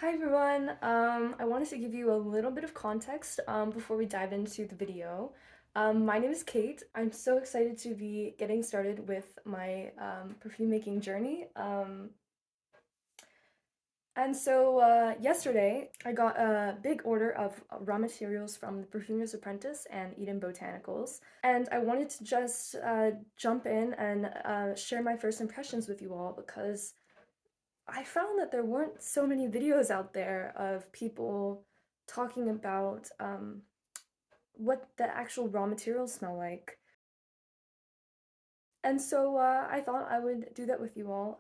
Hi everyone. I wanted to give you a little bit of context before we dive into the video. My name is Kate. I'm so excited to be getting started with my perfume making journey. Yesterday I got a big order of raw materials from the Perfumers Apprentice and Eden Botanicals, and I wanted to just jump in and share my first impressions with you all because I found that there weren't so many videos out there of people talking about what the actual raw materials smell like. I thought I would do that with you all.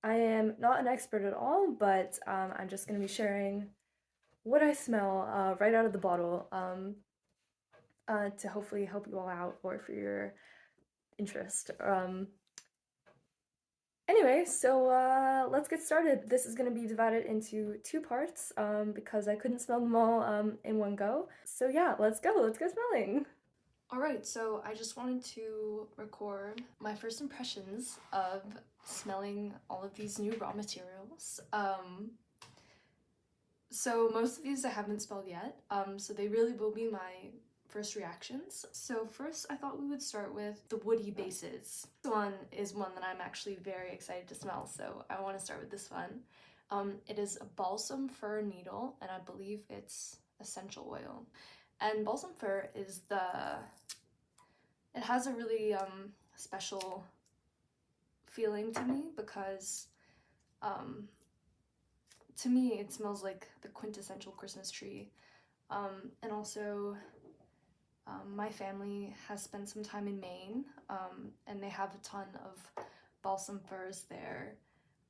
I am not an expert at all, but I'm just going to be sharing what I smell right out of the bottle to hopefully help you all out or for your interest. Let's get started. This is going to be divided into two parts because I couldn't smell them all in one go. So yeah, let's go. Let's go smelling. Alright, so I just wanted to record my first impressions of smelling all of these new raw materials. So most of these I haven't smelled yet, so they really will be my first reactions. So first I thought we would start with the woody bases. This one is one that I'm actually very excited to smell, so I want to start with this one. It is a balsam fir needle, and I believe it's essential oil. And balsam fir is it has a really special feeling to me because to me it smells like the quintessential Christmas tree. And also my family has spent some time in Maine, and they have a ton of balsam firs there.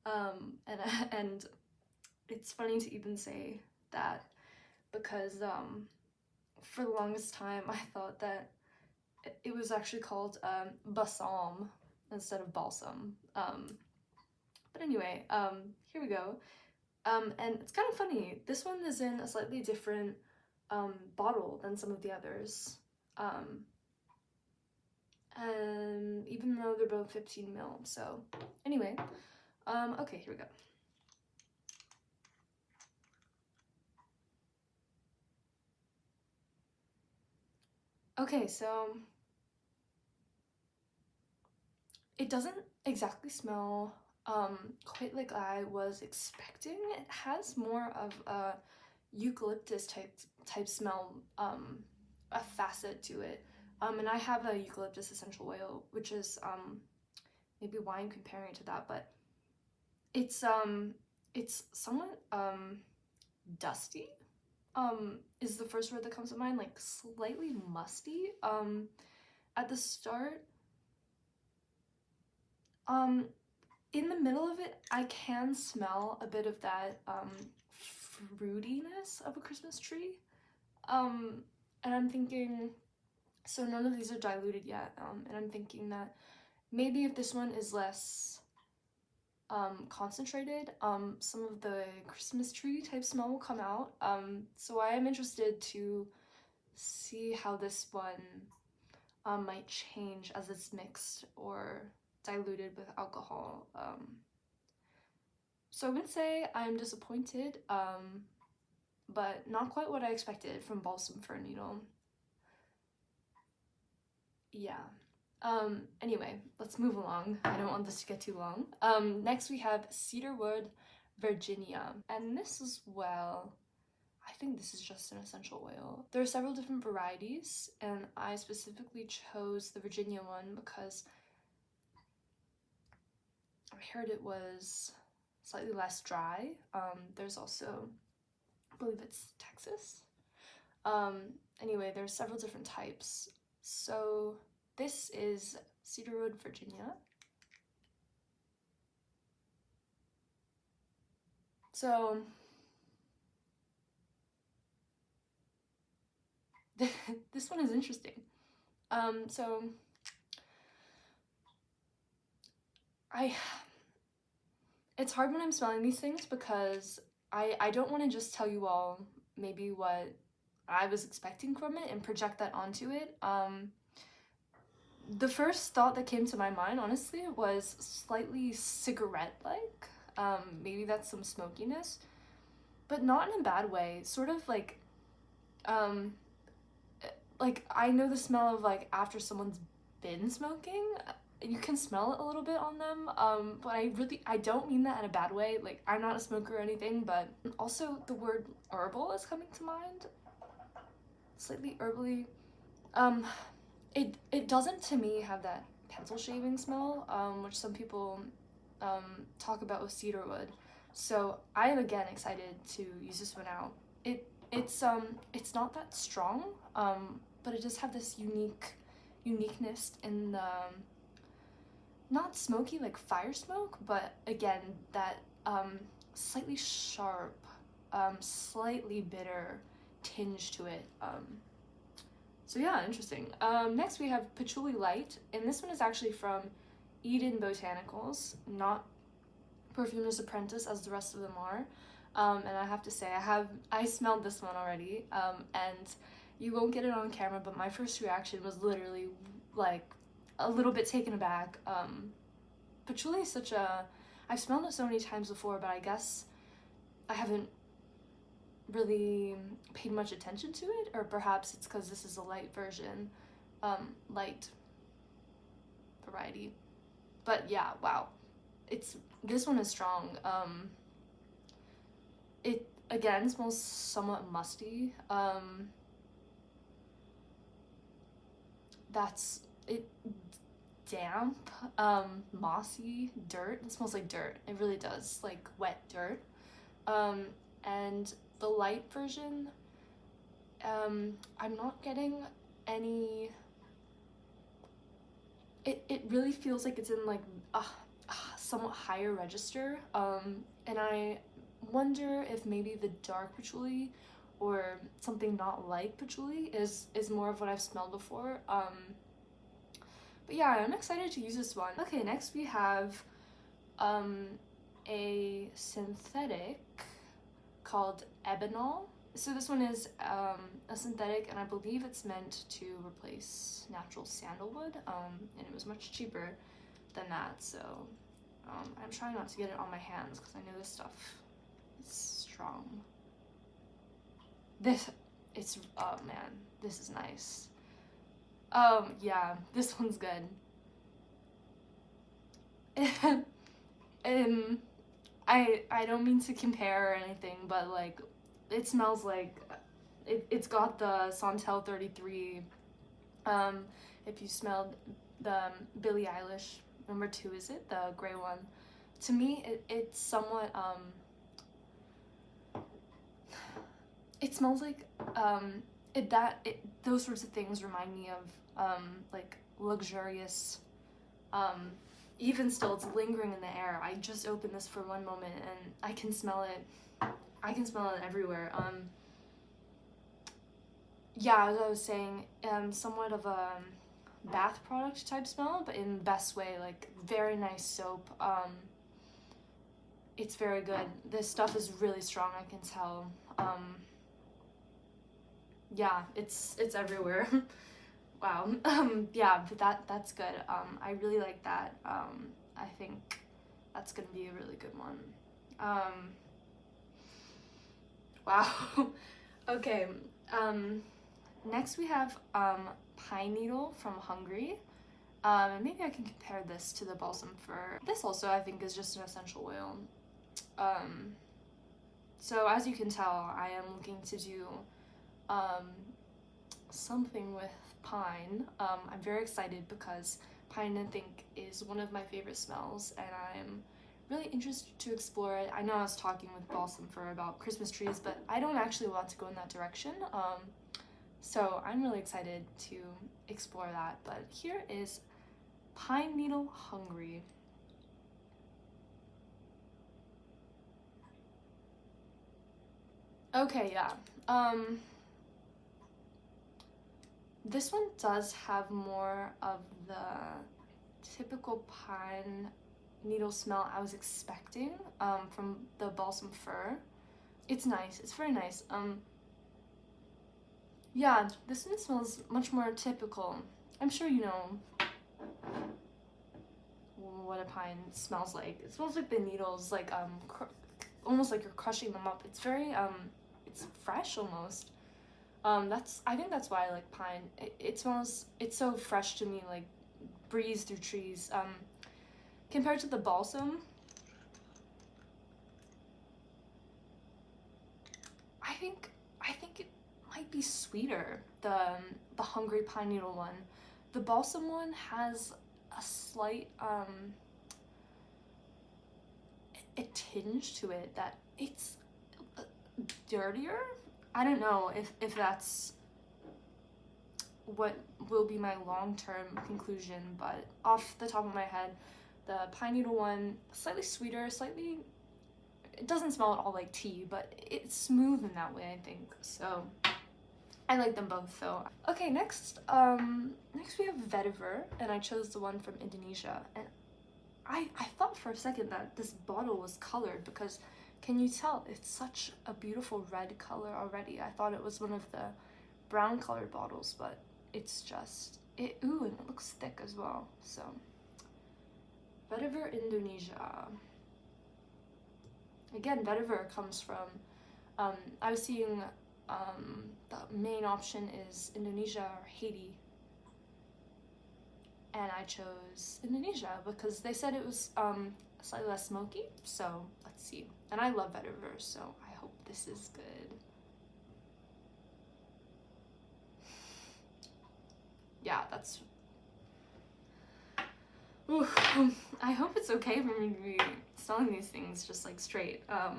And it's funny to even say that because for the longest time I thought that it was actually called Balsam instead of balsam. But anyway, here we go. And it's kind of funny. This one is in a slightly different bottle than some of the others. And even though they're both 15 ml. So anyway, okay, here we go. Okay, so it doesn't exactly smell quite like I was expecting. It has more of a eucalyptus type smell, a facet to it. And I have a eucalyptus essential oil, which is maybe why I'm comparing it to that, but it's somewhat dusty. Is the first word that comes to mind, like slightly musty. At the start, in the middle of it, I can smell a bit of that fruitiness of a Christmas tree. And I'm thinking, so none of these are diluted yet, and I'm thinking that maybe if this one is less concentrated, some of the Christmas tree type smell will come out. So I am interested to see how this one might change as it's mixed or diluted with alcohol. So I'm gonna say I'm disappointed, but not quite what I expected from Balsam Fir Needle. Yeah. Anyway, let's move along. I don't want this to get too long. Next we have Cedarwood, Virginia. And this as well, I think this is just an essential oil. There are several different varieties, and I specifically chose the Virginia one because I heard it was slightly less dry. There's also, I believe it's Texas. Anyway, there's several different types. So this is Cedarwood, Virginia. So this one is interesting. So it's hard when I'm smelling these things because I don't want to just tell you all maybe what I was expecting from it and project that onto it. The first thought that came to my mind, honestly, was slightly cigarette-like. Maybe that's some smokiness. but not in a bad way. Sort of like I know the smell of like after someone's been smoking. You can smell it a little bit on them, but I don't mean that in a bad way. Like, I'm not a smoker or anything, but also the word herbal is coming to mind. Slightly herbally. It doesn't to me have that pencil shaving smell, which some people talk about with cedarwood. So I am again excited to use this one out. It's not that strong, but it does have this uniqueness in the not smoky like fire smoke, but again that slightly sharp, slightly bitter tinge to it. So yeah, interesting. Next we have Patchouli Light, and this one is actually from Eden Botanicals, not Perfumers Apprentice as the rest of them are. And I have to say, I smelled this one already, and you won't get it on camera, but my first reaction was literally like a little bit taken aback. Patchouli is I've smelled it so many times before, but I guess I haven't really paid much attention to it, or perhaps it's because this is a light version, light variety. But yeah, wow, this one is strong. It again smells somewhat musty. That's it. Damp, mossy, dirt. It smells like dirt. It really does, like wet dirt. And the light version, I'm not getting any. It really feels like it's in like a somewhat higher register. And I wonder if maybe the dark patchouli or something not like patchouli is more of what I've smelled before. But yeah, I'm excited to use this one. Okay, next we have a synthetic called Ebanol. So this one is a synthetic, and I believe it's meant to replace natural sandalwood, and it was much cheaper than that, so I'm trying not to get it on my hands because I know this stuff is strong. Oh man, this is nice. Yeah, this one's good. I don't mean to compare or anything, but like it smells like it's got the Santel 33. If you smelled the Billie Eilish number 2, is it the gray one? To me, it's somewhat it smells like those sorts of things remind me of like luxurious, even still it's lingering in the air. I just opened this for one moment and I can smell it. I can smell it everywhere. Yeah, as I was saying, somewhat of a bath product type smell, but in the best way, like very nice soap. It's very good. This stuff is really strong, I can tell. Yeah, it's everywhere. Wow. Yeah, but that's good. I really like that. I think that's gonna be a really good one. Wow. Okay. Next we have pine needle from Hungary. And maybe I can compare this to the balsam fir. This also I think is just an essential oil. So as you can tell, I am looking to do something with pine. I'm very excited because pine, I think, is one of my favorite smells, and I'm really interested to explore it. I know I was talking with balsam fir about Christmas trees, but I don't actually want to go in that direction. So I'm really excited to explore that. But here is Pine Needle Hungary. Okay, yeah. This one does have more of the typical pine needle smell I was expecting from the balsam fir. It's nice. It's very nice. Yeah, this one smells much more typical. I'm sure you know what a pine smells like. It smells like the needles, like almost like you're crushing them up. It's very it's fresh almost. I think that's why I like pine. It smells, it's so fresh to me, like breeze through trees. Compared to the balsam, I think it might be sweeter. The Hungary pine needle one. The balsam one has a slight a tinge to it that it's dirtier. I don't know if that's what will be my long-term conclusion, but off the top of my head, the pine needle one, slightly sweeter, slightly, it doesn't smell at all like tea, but it's smooth in that way, I think. So I like them both though. Okay, next we have Vetiver, and I chose the one from Indonesia. And I thought for a second that this bottle was colored, because can you tell it's such a beautiful red color already? I thought it was one of the brown colored bottles, but it's just ooh, and it looks thick as well. So Vetiver Indonesia. Again, Vetiver comes from I was seeing the main option is Indonesia or Haiti, and I chose Indonesia because they said it was slightly less smoky. So let's see. And I love Vetiver, so I hope this is good. Yeah, that's... Ooh, I hope it's okay for me to be smelling these things just like straight. Yeah,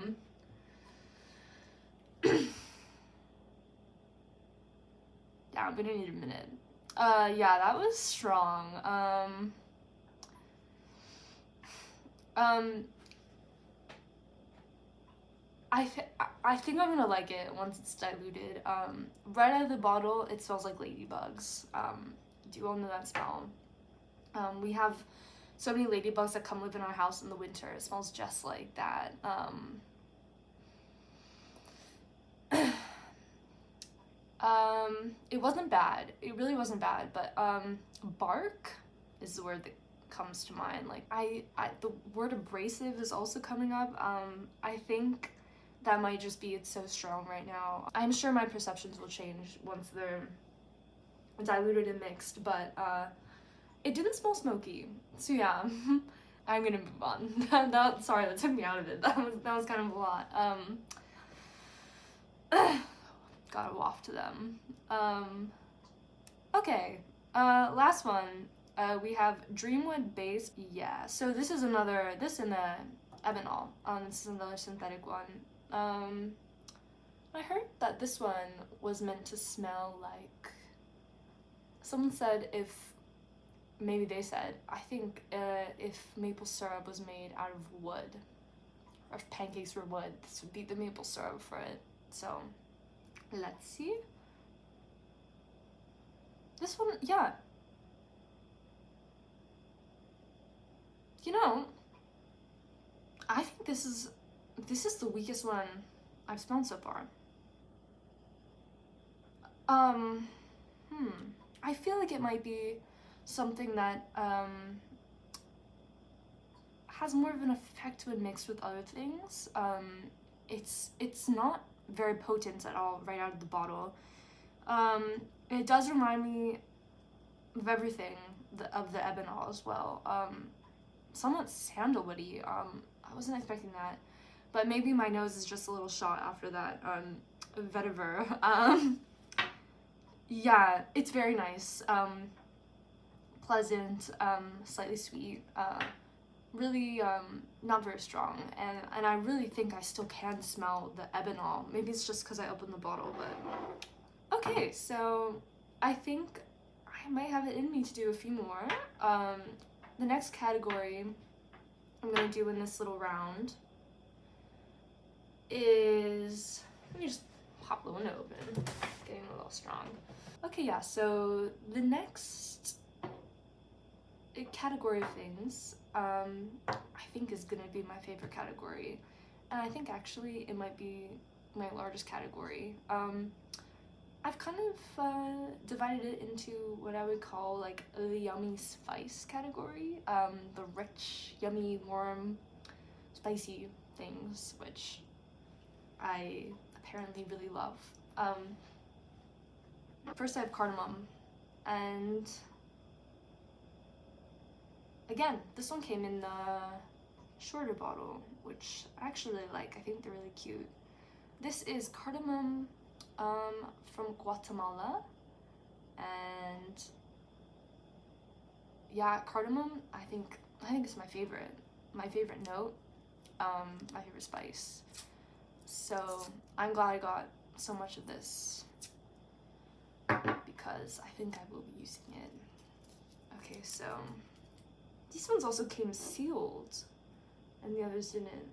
I'm gonna need a minute. Yeah, that was strong. I think I'm gonna like it once it's diluted. Right out of the bottle, it smells like ladybugs. Do you all know that smell? We have so many ladybugs that come live in our house in the winter. It smells just like that. It wasn't bad. It really wasn't bad, but bark is the word that comes to mind. Like the word abrasive is also coming up. I think that might just be it's so strong right now. I'm sure my perceptions will change once they're diluted and mixed, but it didn't smell smoky. So yeah, I'm gonna move on. Sorry, that took me out of it. That was kind of a lot. Gotta waft to them. Okay, last one. We have Dreamwood base. Yeah, so this is another, this in the Ebanol. This is another synthetic one. I heard that this one was meant to smell like, someone said maybe they said, I think if maple syrup was made out of wood, or if pancakes were wood, this would be the maple syrup for it. So let's see. This one, yeah. You know, I think this is the weakest one I've smelled so far. I feel like it might be something that has more of an effect when mixed with other things. It's not very potent at all right out of the bottle. It does remind me of everything of the Ebanol as well. Somewhat sandalwoody. I wasn't expecting that, but maybe my nose is just a little shot after that Vetiver. Yeah, it's very nice. Pleasant, slightly sweet, really not very strong, and I really think I still can smell the Ebanol. Maybe it's just because I opened the bottle, but okay, so I think I might have it in me to do a few more. The next category I'm gonna do in this little round is, let me just pop the window open, getting a little strong. Okay, yeah, so the next category of things I think is gonna be my favorite category, and I think actually it might be my largest category. I've kind of divided it into what I would call like the yummy spice category, the rich, yummy, warm, spicy things, which I apparently really love. First I have cardamom, and again, this one came in the shorter bottle, which I actually really like. I think they're really cute. This is cardamom from Guatemala, and yeah, cardamom I think is my favorite note, my favorite spice. So I'm glad I got so much of this because I think I will be using it. Okay, so these ones also came sealed and the others didn't.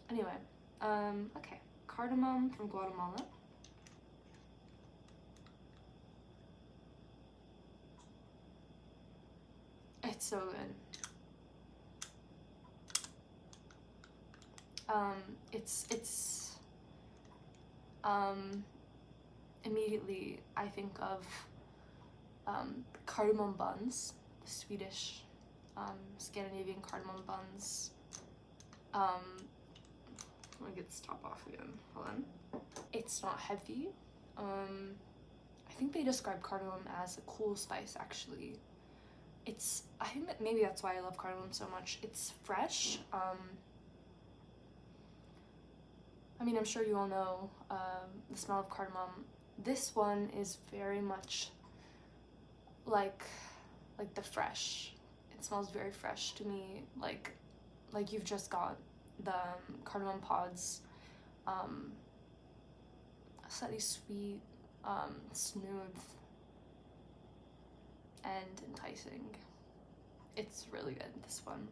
Anyway, okay, cardamom from Guatemala. It's so good. Immediately I think of cardamom buns, the Swedish Scandinavian cardamom buns. I'm gonna get this top off again, hold on. It's not heavy. I think they describe cardamom as a cool spice actually. I think that maybe that's why I love cardamom so much. It's fresh. I mean, I'm sure you all know the smell of cardamom. This one is very much like the fresh. It smells very fresh to me, like you've just got the cardamom pods, slightly sweet, smooth, and enticing. It's really good, this one.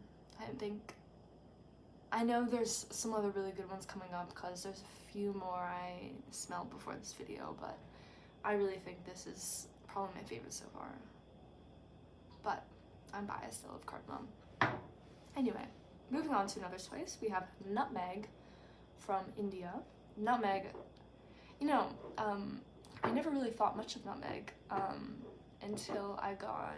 I know there's some other really good ones coming up because there's a few more I smelled before this video, but I really think this is probably my favorite so far. But I'm biased, I love cardamom. Anyway, moving on to another spice, we have nutmeg from India. Nutmeg, you know, I never really thought much of nutmeg until I got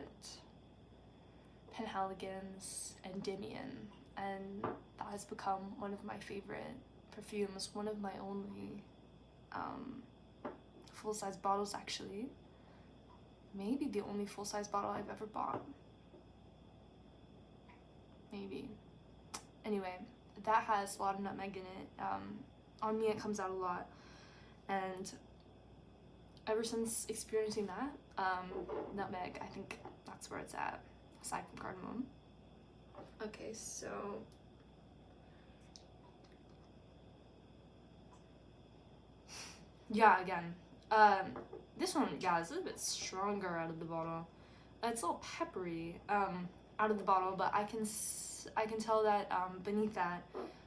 Penhaligon's Endymion, and that has become one of my favorite perfumes, one of my only full-size bottles actually. Maybe the only full-size bottle I've ever bought. Maybe. Anyway, that has a lot of nutmeg in it. On me it comes out a lot, and ever since experiencing that, nutmeg, I think that's where it's at, aside from cardamom. Okay, so yeah, again, this one, yeah, is a little bit stronger out of the bottle. It's a little peppery out of the bottle, but I can tell that beneath that,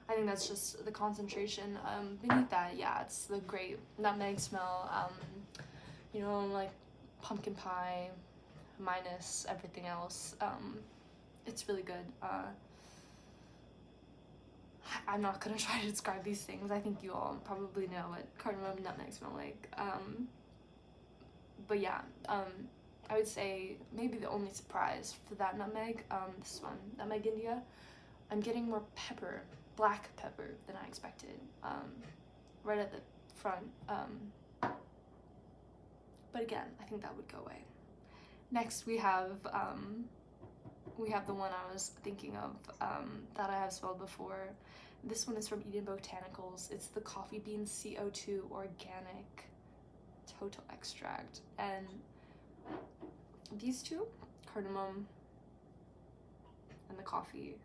I think that's just the concentration. Beneath that, yeah, it's the great nutmeg smell. You know, like pumpkin pie minus everything else. It's really good. I'm not gonna try to describe these things. I think you all probably know what cardamom and nutmeg smell like. But yeah, I would say maybe the only surprise for that nutmeg, this one, Nutmeg India, I'm getting more pepper, black pepper, than I expected, right at the front. But again, I think that would go away. Next, we have the one I was thinking of that I have smelled before. This one is from Botanicals. It's the coffee bean CO2 organic total extract, and these two, cardamom and the coffee,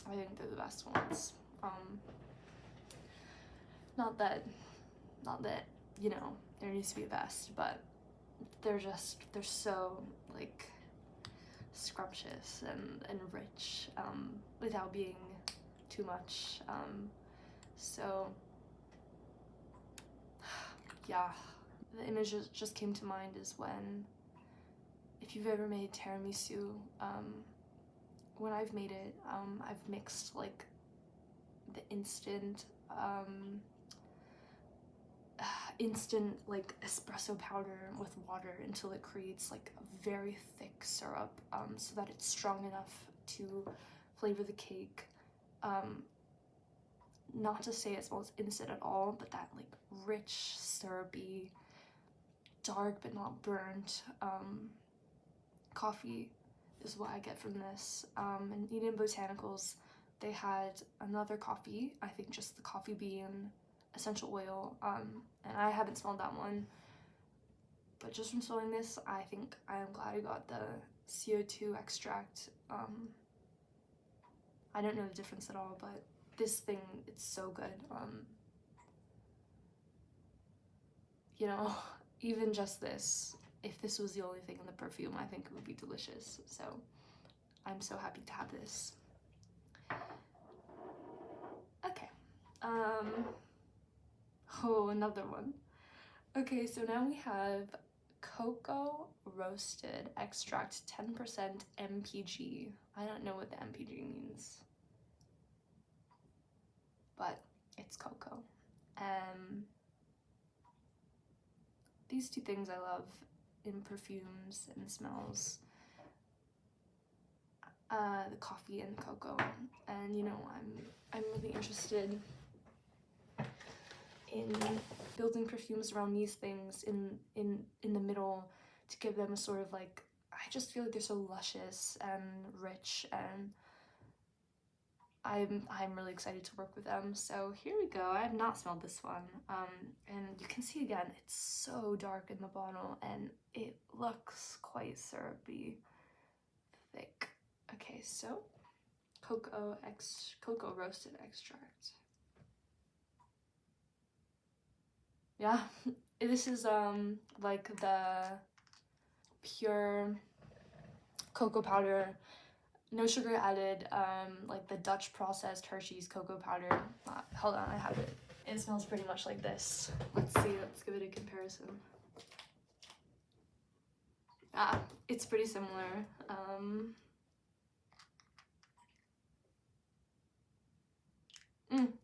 I think they're the best ones. Not that you know there needs to be a best, but they're so like scrumptious and rich without being too much. So yeah, the image that just came to mind is when, if you've ever made tiramisu, when I've made it, I've mixed like the instant like espresso powder with water until it creates like a very thick syrup, so that it's strong enough to flavor the cake. Not to say it smells instant at all, but that like rich, syrupy, dark but not burnt coffee is what I get from this. And Eden Botanicals, they had another coffee, I think just the coffee bean essential oil, and I haven't smelled that one, but just from smelling this, I think I am glad I got the CO2 extract. I don't know the difference at all, but this thing, it's so good. You know, even just this, if this was the only thing in the perfume, I think it would be delicious. So I'm so happy to have this. Okay. Oh, another one. Okay, so now we have cocoa roasted extract 10% MPG. I don't know what the MPG means, but it's cocoa. These two things I love in perfumes and smells, the coffee and the cocoa. And you know, I'm really interested in building perfumes around these things in the middle, to give them a sort of like, I just feel like they're so luscious and rich, and I'm really excited to work with them. So here we go. I have not smelled this one, and you can see again, it's so dark in the bottle and it looks quite syrupy, thick. Okay, so cocoa roasted extract. Yeah, this is like the pure cocoa powder, no sugar added, like the Dutch processed Hershey's cocoa powder. Hold on, I have it. It smells pretty much like this. Let's see, let's give it a comparison. It's pretty similar.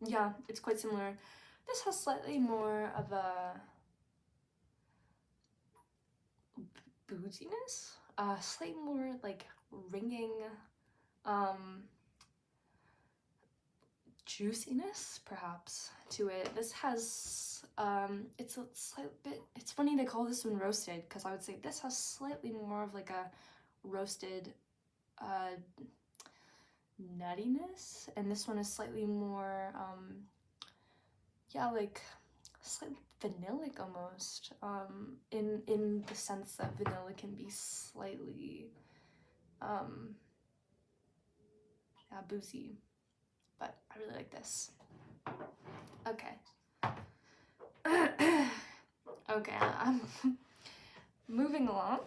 Yeah, it's quite similar. This has slightly more of a booziness, slightly more like ringing, juiciness perhaps to it. This has it's a slight bit, it's funny they call this one roasted, because I would say this has slightly more of like a roasted nuttiness, and this one is slightly more yeah, like slightly vanillic almost, in the sense that vanilla can be slightly yeah, boozy, but I really like this. Okay. Okay, I'm moving along.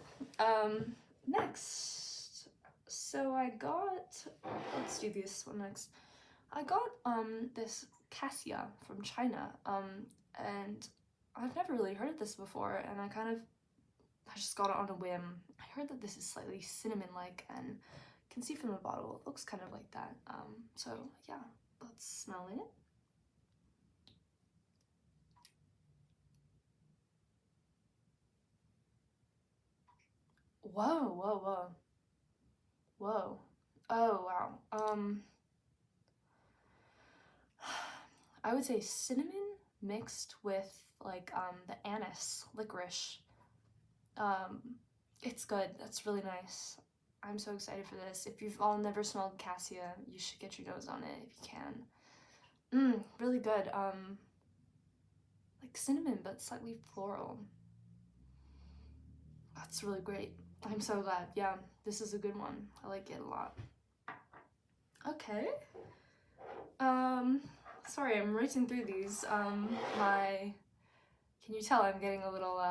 Next, so I got, let's do this one next. I got this Cassia from China, and I've never really heard of this before, and I just got it on a whim. I heard that this is slightly cinnamon-like, and you can see from the bottle, it looks kind of like that. So yeah, let's smell it. Whoa, whoa, whoa. Whoa. Oh, wow. I would say cinnamon mixed with like the anise licorice. It's good. That's really nice. I'm so excited for this. If you've all never smelled Cassia, you should get your nose on it if you can. Really good. Like cinnamon, but slightly floral. That's really great. I'm so glad. Yeah, this is a good one. I like it a lot. Okay. Sorry, I'm racing through these. Can you tell I'm getting a little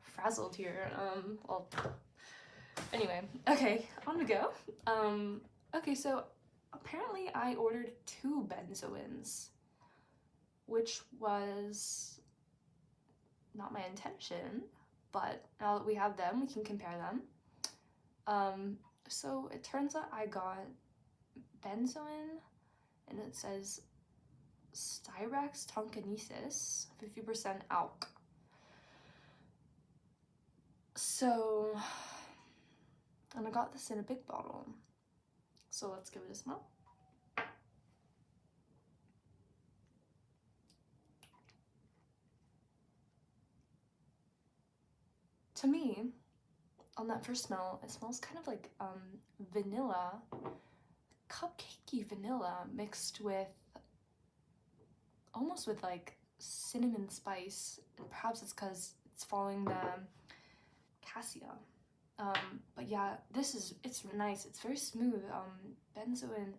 frazzled here? Well, anyway, okay, on we go. Okay, so apparently I ordered 2 benzoins, which was not my intention, but now that we have them, we can compare them. So it turns out I got benzoin, and it says styrax tonkinensis, 50% alk. So, and I got this in a big bottle. So let's give it a smell. To me, on that first smell, it smells kind of like vanilla, cupcakey vanilla mixed with almost with like cinnamon spice. And perhaps it's because it's following the Cassia. But yeah, it's nice. It's very smooth. Benzoin,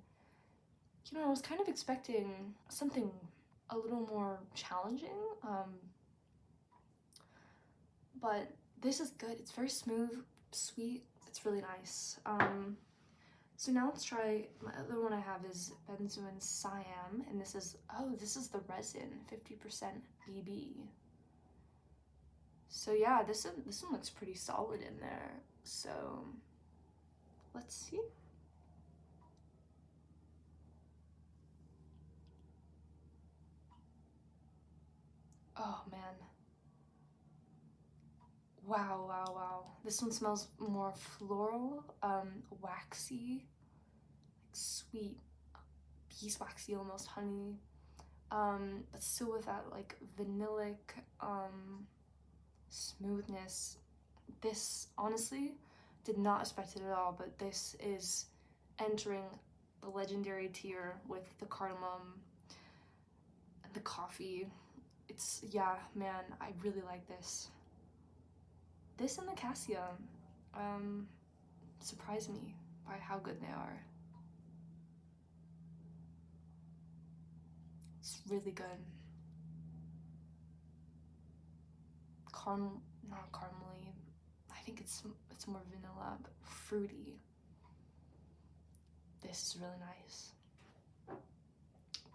you know, I was kind of expecting something a little more challenging. But this is good. It's very smooth, sweet. It's really nice. So now let's try, my other one I have is Benzoin Siam, and this is the resin, 50% BB. So yeah, this one looks pretty solid in there. So let's see. Oh man. Wow, wow, wow. This one smells more floral, waxy, like sweet, beeswaxy, almost honey. But still with that like vanillic smoothness. This honestly did not expect it at all, but this is entering the legendary tier with the cardamom and the coffee. It's, yeah, man, I really like this. This and the Cassia surprised me by how good they are. It's really good. Not caramely. I think it's more vanilla, but fruity. This is really nice.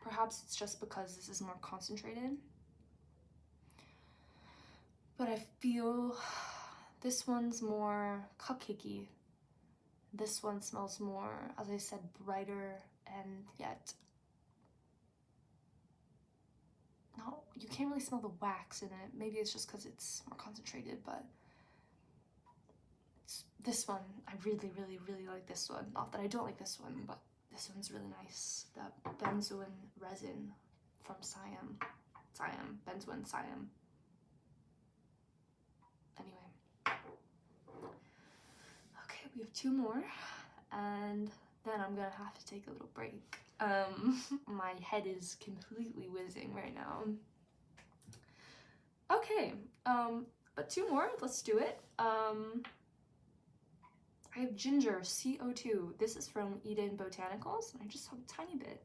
Perhaps it's just because this is more concentrated, but I feel this one's more cupcakey. This one smells more, as I said, brighter, and yet no, you can't really smell the wax in it. Maybe it's just because it's more concentrated, but this one, I really, really, really like this one. Not that I don't like this one, but this one's really nice. The Benzoin resin from Siam. Benzoin Siam. Anyway. Okay, we have two more, and then I'm gonna have to take a little break. My head is completely whizzing right now. Okay, but two more, let's do it. I have ginger CO2. This is from Eden Botanicals, and I just have a tiny bit.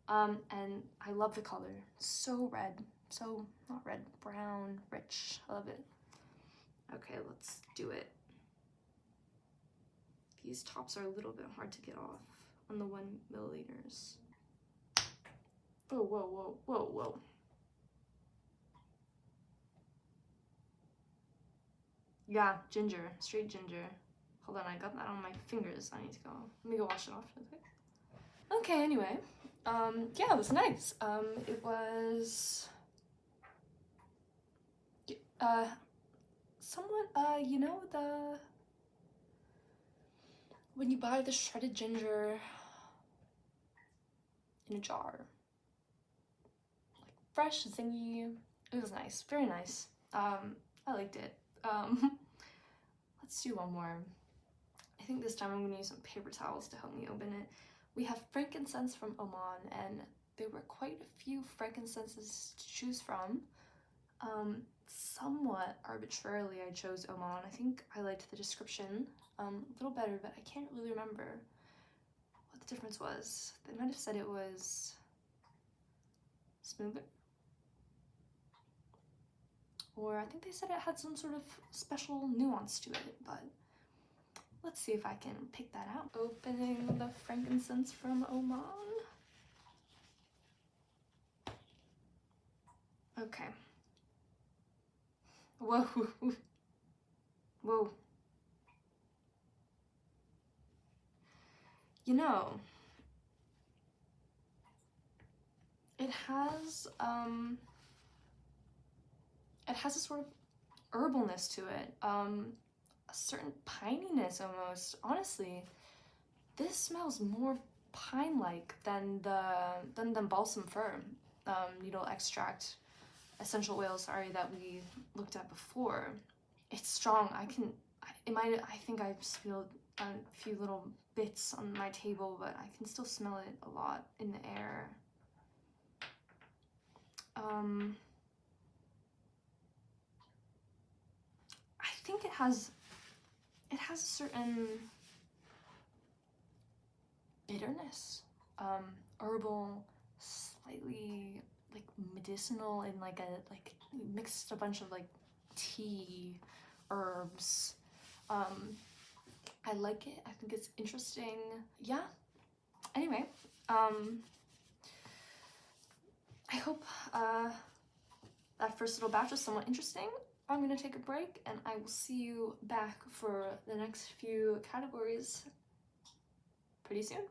And I love the color. So red, so not red, brown, rich. I love it. Okay, let's do it. These tops are a little bit hard to get off on the 1 milliliters. Oh, whoa, whoa, whoa, whoa. Yeah, ginger, straight ginger. Hold on, I got that on my fingers. I need to go. Let me go wash it off real quick. Okay, anyway. Yeah, it was nice. It was somewhat you know, when you buy the shredded ginger in a jar. Like fresh, zingy. It was nice. Very nice. I liked it. Let's do one more. I think this time I'm going to use some paper towels to help me open it. We have frankincense from Oman, and there were quite a few frankincenses to choose from. Somewhat arbitrarily I chose Oman. I think I liked the description a little better, but I can't really remember what the difference was. They might have said it was smoother, or I think they said it had some sort of special nuance to it, but let's see if I can pick that out. Opening the frankincense from Oman. Okay. Whoa. Whoa. You know, it has a sort of herbalness to it, a certain pininess almost. Honestly, this smells more pine-like than the balsam fir needle extract essential oil, sorry, that we looked at before. It's strong. I think I just feel a few little bits on my table, but I can still smell it a lot in the air. I think it has a certain bitterness, herbal, slightly like medicinal, and like mixed a bunch of like tea herbs. I like it. I think it's interesting. Yeah. Anyway, I hope that first little batch was somewhat interesting. I'm gonna take a break, and I will see you back for the next few categories pretty soon.